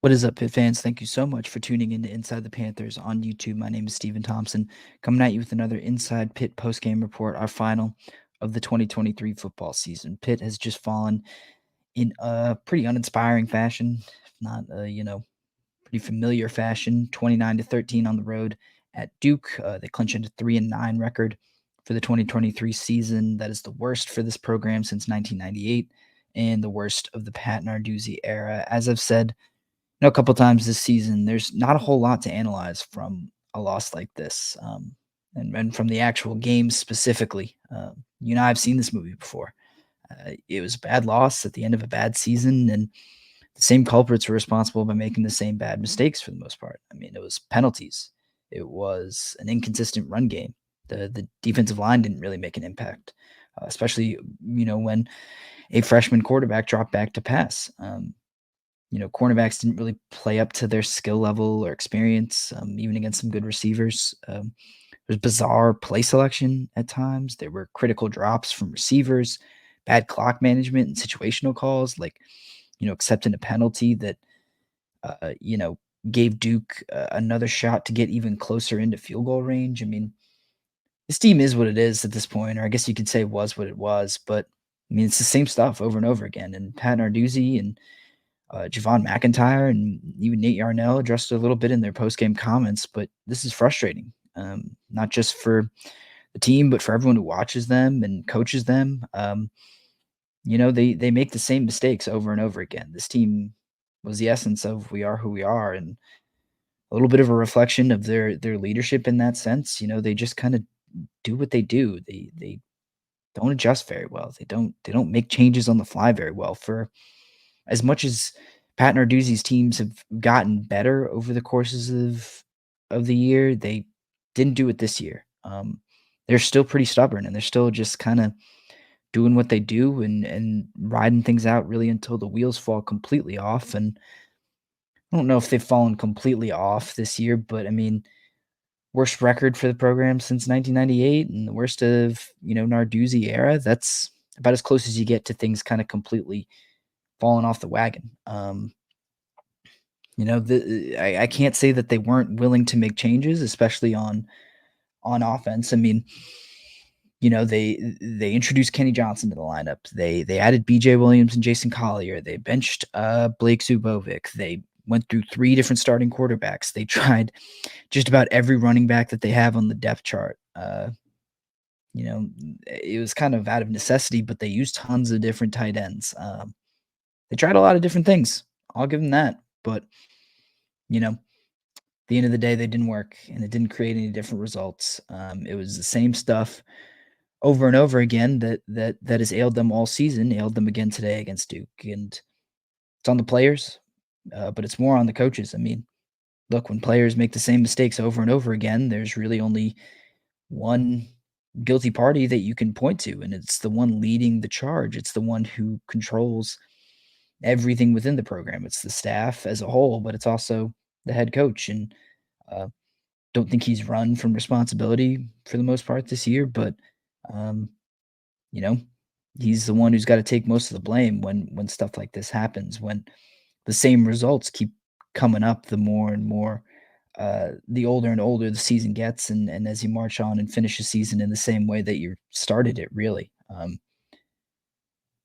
What is up, Pitt fans? Thank you so much for tuning in to Inside the Panthers on YouTube. My name is Stephen Thompson, coming at you with another Inside Pitt postgame report, our final of the 2023 football season. Pitt has just fallen in a pretty uninspiring fashion, if not, pretty familiar fashion, 29-13 on the road at Duke. They clinch into 3-9 record for the 2023 season. That is the worst for this program since 1998 and the worst of the Pat Narduzzi era. As I've said, a couple times this season, there's not a whole lot to analyze from a loss like this, and from the actual game specifically. I've seen this movie before. It was a bad loss at the end of a bad season, and the same culprits were responsible by making the same bad mistakes for the most part. I mean, it was penalties. It was an inconsistent run game. The defensive line didn't really make an impact, especially when a freshman quarterback dropped back to pass. Cornerbacks didn't really play up to their skill level or experience, even against some good receivers. There's bizarre play selection at times. There were critical drops from receivers, bad clock management and situational calls, like, accepting a penalty that, uh, you know, gave Duke another shot to get even closer into field goal range. I mean, this team is what it is at this point, or I guess you could say was what it was, but I mean, it's the same stuff over and over again. And Pat Narduzzi and Javon McIntyre and even Nate Yarnell addressed it a little bit in their post-game comments, but this is frustrating, not just for the team, but for everyone who watches them and coaches them. They make the same mistakes over and over again. This team was the essence of we are who we are, and a little bit of a reflection of their leadership in that sense. They just kind of do what they do. They don't adjust very well. They don't make changes on the fly very well. For as much as Pat Narduzzi's teams have gotten better over the courses of the year, they didn't do it this year. They're still pretty stubborn, and they're still just kind of doing what they do and riding things out really until the wheels fall completely off. And I don't know if they've fallen completely off this year, but I mean, worst record for the program since 1998 and the worst of Narduzzi era. That's about as close as you get to things kind of completely falling off the wagon. I can't say that they weren't willing to make changes, especially on offense. I mean, they introduced Kenny Johnson to the lineup. They added B.J. Williams and Jason Collier. They benched Blake Zubovic. They went through three different starting quarterbacks. They tried just about every running back that they have on the depth chart. You know, it was kind of out of necessity, but they used tons of different tight ends. They tried a lot of different things. I'll give them that. But at the end of the day, they didn't work, and it didn't create any different results. It was the same stuff over and over again that has ailed them all season, ailed them again today against Duke, and it's on the players, but it's more on the coaches. I mean, look, when players make the same mistakes over and over again, there's really only one guilty party that you can point to, and it's the one leading the charge. It's the one who controls everything within the program. It's the staff as a whole, but it's also the head coach. And uh, don't think he's run from responsibility for the most part this year, but um, you know, he's the one who's got to take most of the blame when stuff like this happens. When the same results keep coming up, the more and more the older and older the season gets, and as you march on and finish a season in the same way that you started it, really.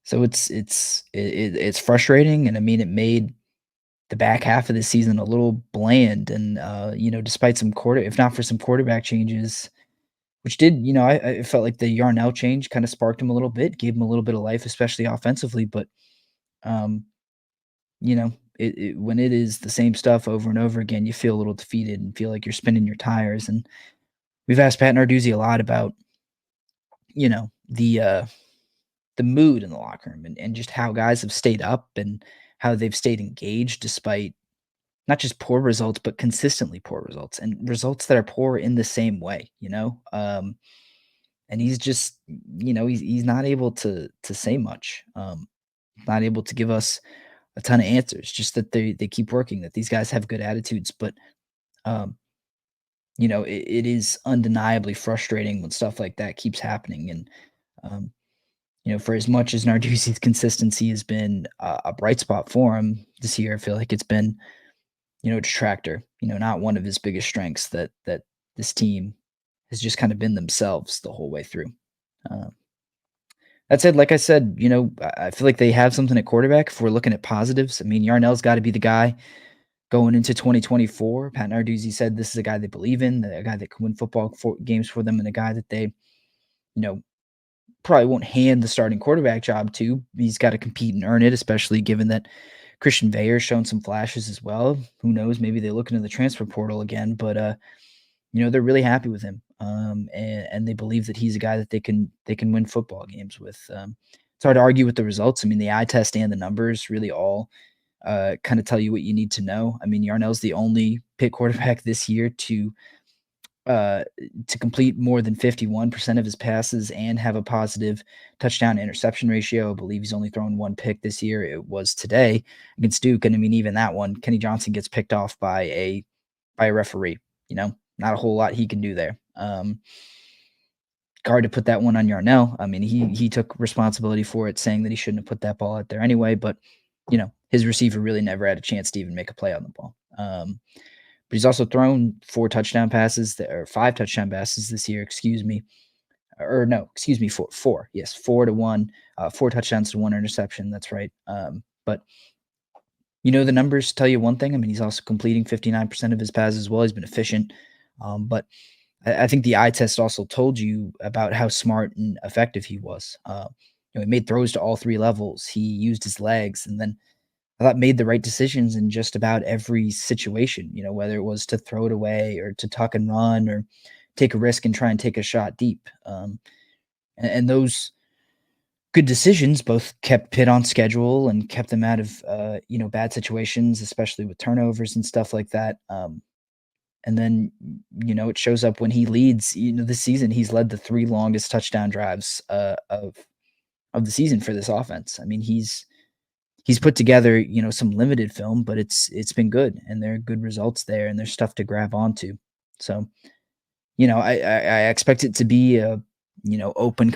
So it's frustrating, and I mean, it made the back half of the season a little bland. And despite some if not for some quarterback changes, which did, I felt like the Yarnell change kind of sparked him a little bit, gave him a little bit of life, especially offensively. But um, when it is the same stuff over and over again, you feel a little defeated and feel like you're spinning your tires. And we've asked Pat Narduzzi a lot about, you know, the uh, the mood in the locker room, and just how guys have stayed up and how they've stayed engaged despite not just poor results, but consistently poor results and results that are poor in the same way. And he's just, he's not able to say much, not able to give us a ton of answers, just that they keep working, that these guys have good attitudes. But um, it is undeniably frustrating when stuff like that keeps happening. And um, for as much as Narduzzi's consistency has been a bright spot for him this year, I feel like it's been detractor, not one of his biggest strengths that this team has just kind of been themselves the whole way through. Um, that said, like I said, I feel like they have something at quarterback. If we're looking at positives, I mean, Yarnell's got to be the guy going into 2024. Pat Narduzzi said this is a guy they believe in, a guy that can win games for them, and a guy that they, you know, probably won't hand the starting quarterback job to. He's got to compete and earn it, especially given that Christian Vayer's shown some flashes as well. Who knows? Maybe they look into the transfer portal again, but they're really happy with him, and they believe that he's a guy that they can win football games with. It's hard to argue with the results. I mean, the eye test and the numbers really all kind of tell you what you need to know. I mean, Yarnell's the only Pitt quarterback this year uh, to complete more than 51% of his passes and have a positive touchdown to interception ratio. I believe he's only thrown one pick this year. It was today against Duke, and I mean, even that one, Kenny Johnson gets picked off by a referee. Not a whole lot he can do there. Hard to put that one on Yarnell. I mean, he took responsibility for it, saying that he shouldn't have put that ball out there anyway. But his receiver really never had a chance to even make a play on the ball. But he's also thrown 5 touchdown passes this year. Excuse me, or no, excuse me, four. Yes, 4-1, 4 touchdowns to 1 interception. That's right. But the numbers tell you one thing. I mean, he's also completing 59% of his passes as well. He's been efficient. But I think the eye test also told you about how smart and effective he was. He made throws to all 3 levels. He used his legs, and then I thought made the right decisions in just about every situation. Whether it was to throw it away or to tuck and run or take a risk and try and take a shot deep. And those good decisions both kept Pitt on schedule and kept them out of bad situations, especially with turnovers and stuff like that. And then, it shows up when he leads. This season he's led the 3 longest touchdown drives of the season for this offense. I mean, he's put together, some limited film, but it's been good, and there are good results there, and there's stuff to grab onto. So, I expect it to be a open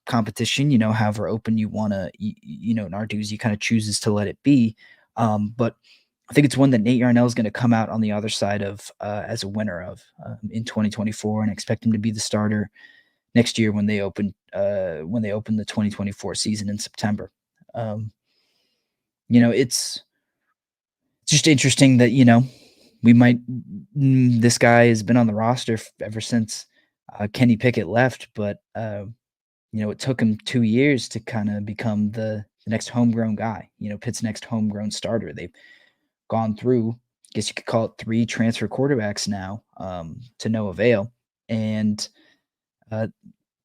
competition. However open you want to, Narduzzi kind of chooses to let it be. But I think it's one that Nate Yarnell is going to come out on the other side of as a winner of in 2024, and expect him to be the starter next year when they open the 2024 season in September. It's just interesting that we might this guy has been on the roster ever since Kenny Pickett left, but it took him 2 years to kind of become the next homegrown guy. Pitt's next homegrown starter. They've gone through, I guess you could call it 3 transfer quarterbacks now, to no avail. And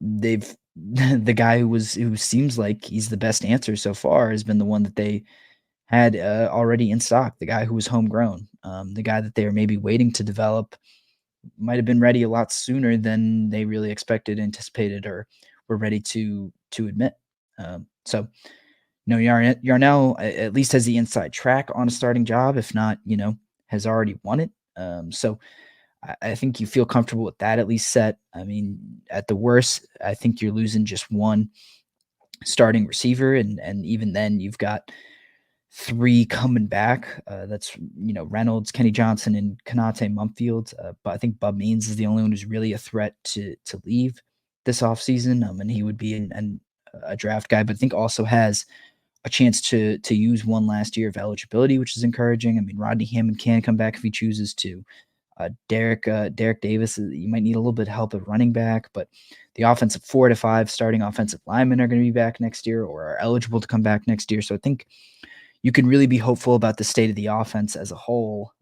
they've the guy who seems like he's the best answer so far has been the one that they had already in stock. The guy who was homegrown, the guy that they were maybe waiting to develop, might have been ready a lot sooner than they really expected, anticipated, or were ready to admit. So Yarnell at least has the inside track on a starting job, if not, has already won it. So I think you feel comfortable with that at least set. I mean, at the worst, I think you're losing just one starting receiver, and even then, you've got 3 coming back. That's Reynolds, Kenny Johnson, and Kanate Mumfield. But I think Bub Means is the only one who's really a threat to leave this offseason. And he would be a draft guy, but I think also has a chance to use one last year of eligibility, which is encouraging. I mean, Rodney Hammond can come back if he chooses to. Derek Davis, you might need a little bit of help at running back, but the offensive 4 to 5 starting offensive linemen are going to be back next year or are eligible to come back next year. So I think you can really be hopeful about the state of the offense as a whole,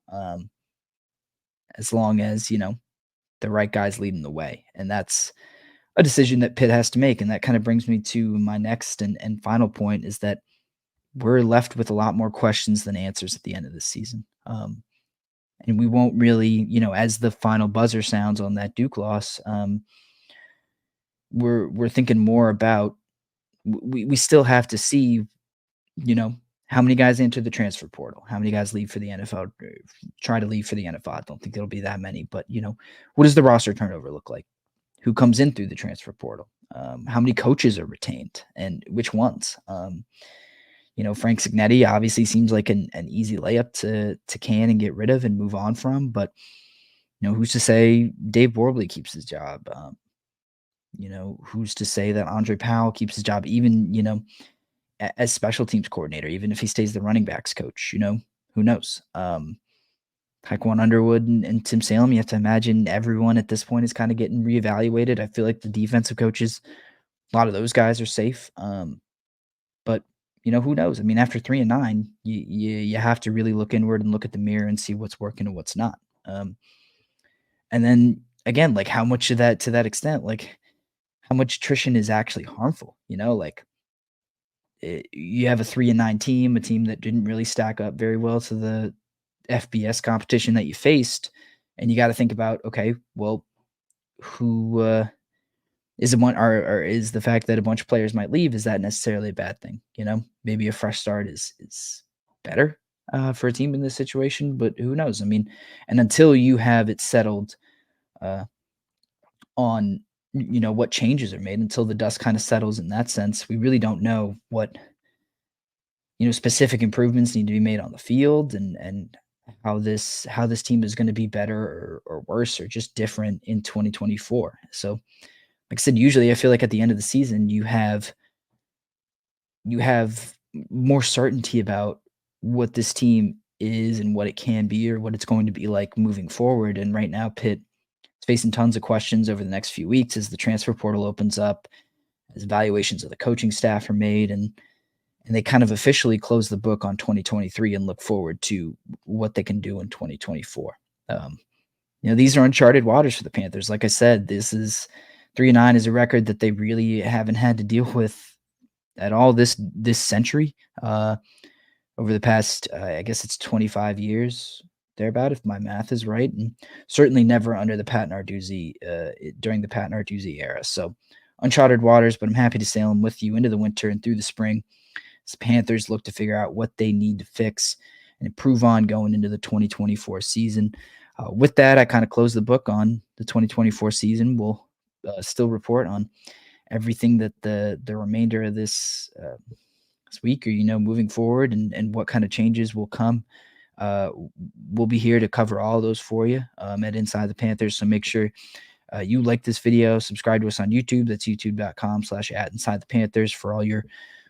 as long as the right guys leading the way, and that's a decision that Pitt has to make. And that kind of brings me to my next and final point is that we're left with a lot more questions than answers at the end of this season. And we won't really, as the final buzzer sounds on that Duke loss, we're thinking more about we still have to see, how many guys enter the transfer portal, how many guys leave for the NFL, try to leave for the NFL. I don't think it'll be that many, but what does the roster turnover look like? Who comes in through the transfer portal? How many coaches are retained and which ones? Frank Signetti obviously seems like an easy layup to can and get rid of and move on from, but who's to say Dave Worley keeps his job? Who's to say that Andre Powell keeps his job, even as special teams coordinator, even if he stays the running backs coach? Who knows? Taekwon Underwood and Tim Salem, you have to imagine everyone at this point is kind of getting reevaluated. I feel like the defensive coaches, a lot of those guys are safe. But who knows? I mean, after 3-9, you have to really look inward and look at the mirror and see what's working and what's not. And then again, like how much of that to that extent, like how much attrition is actually harmful? Like you have a 3-9 team, a team that didn't really stack up very well to the FBS competition that you faced, and you got to think about, okay, well, who is it one or is the fact that a bunch of players might leave, is that necessarily a bad thing? Maybe a fresh start is better for a team in this situation, but who knows? I mean, and until you have it settled uh, on what changes are made, until the dust kind of settles in that sense, we really don't know what specific improvements need to be made on the field, and how this team is going to be better or worse or just different in 2024. So, like I said, usually I feel like at the end of the season you have more certainty about what this team is and what it can be or what it's going to be like moving forward. And right now, Pitt is facing tons of questions over the next few weeks as the transfer portal opens up, as evaluations of the coaching staff are made, and they kind of officially close the book on 2023 and look forward to what they can do in 2024. Um, these are uncharted waters for the Panthers. Like I said, this is 3-9 is a record that they really haven't had to deal with at all this century. Over the past, I guess it's 25 years thereabout, if my math is right, and certainly never under the Pat Narduzzi during the Pat Narduzzi era. So uncharted waters, but I'm happy to sail them with you into the winter and through the spring. The Panthers look to figure out what they need to fix and improve on going into the 2024 season. With that, I kind of close the book on the 2024 season. We'll still report on everything that the remainder of this week or moving forward, and what kind of changes will come. Uh, we'll be here to cover all those for you at Inside the Panthers. So make sure you like this video, subscribe to us on YouTube. That's youtube.com/at Inside the Panthers for all your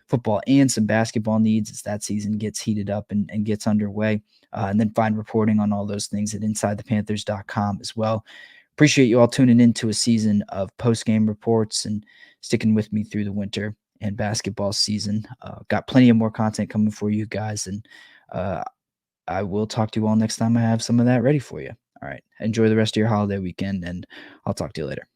football and some basketball needs as that season gets heated up and gets underway. And then find reporting on all those things at InsideThePanthers.com as well. Appreciate you all tuning into a season of post-game reports and sticking with me through the winter and basketball season. Got plenty of more content coming for you guys, and I will talk to you all next time I have some of that ready for you. All right. Enjoy the rest of your holiday weekend, and I'll talk to you later.